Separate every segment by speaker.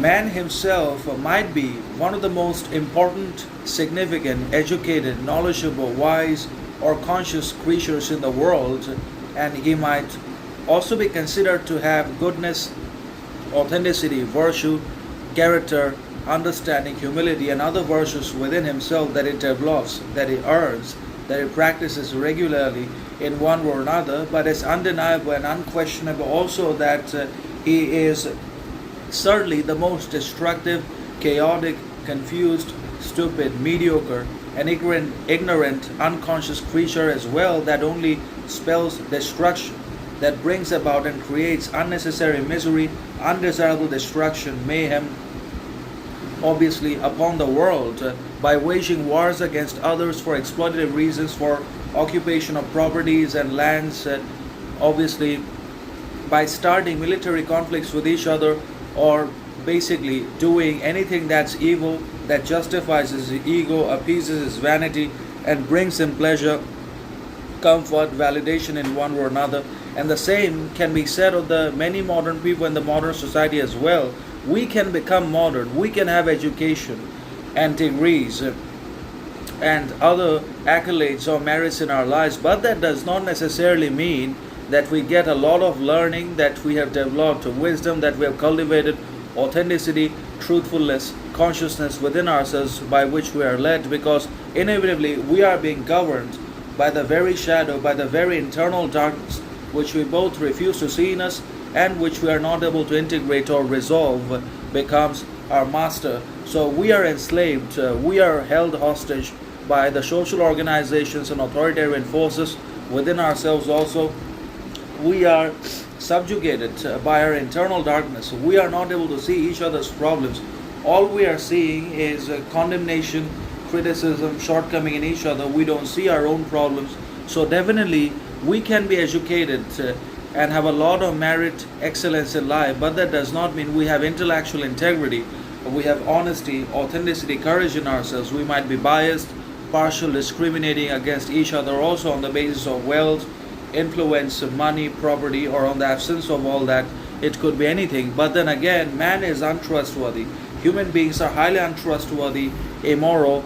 Speaker 1: Man himself might be one of the most important, significant, educated, knowledgeable, wise, or conscious creatures in the world, and he might also be considered to have goodness, authenticity, virtue, character, understanding, humility, and other virtues within himself that he develops, that he earns, that he practices regularly in one way or another. But it's undeniable and unquestionable also that he is certainly the most destructive, chaotic, confused, stupid, mediocre, and ignorant, unconscious creature as well that only spells destruction, that brings about and creates unnecessary misery, undesirable destruction, mayhem, obviously, upon the world by waging wars against others for exploitative reasons, for occupation of properties and lands, obviously, by starting military conflicts with each other, or basically doing anything that's evil, that justifies his ego, appeases his vanity, and brings him pleasure, comfort, validation in one way or another. And the same can be said of the many modern people in the modern society as well. We can become modern, we can have education and degrees and other accolades or merits in our lives, but that does not necessarily mean that we get a lot of learning, that we have developed wisdom, that we have cultivated authenticity, truthfulness, consciousness within ourselves by which we are led, because inevitably we are being governed by the very shadow, by the very internal darkness, which we both refuse to see in us and which we are not able to integrate or resolve, becomes our master. So we are enslaved, we are held hostage by the social organizations and authoritarian forces within ourselves also. We are subjugated by our internal darkness. We are not able to see each other's problems. All we are seeing is condemnation, criticism, shortcoming in each other. We don't see our own problems. So definitely we can be educated and have a lot of merit, excellence in life, but that does not mean we have intellectual integrity, we have honesty, authenticity, courage in ourselves. We might be biased, partial, discriminating against each other also on the basis of wealth, influence, money, property, or on the absence of all that. It could be anything. But then again, man is untrustworthy. Human beings are highly untrustworthy, immoral,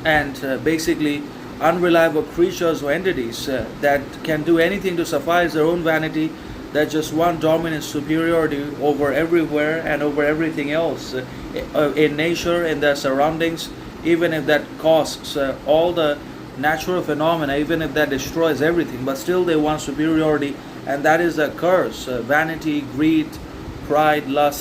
Speaker 1: and basically unreliable creatures or entities that can do anything to suffice their own vanity, that just want dominant superiority over everywhere and over everything else in nature, in their surroundings, even if that costs all the natural phenomena, even if that destroys everything, but still they want superiority, and that is a curse. Vanity, greed, pride, lust,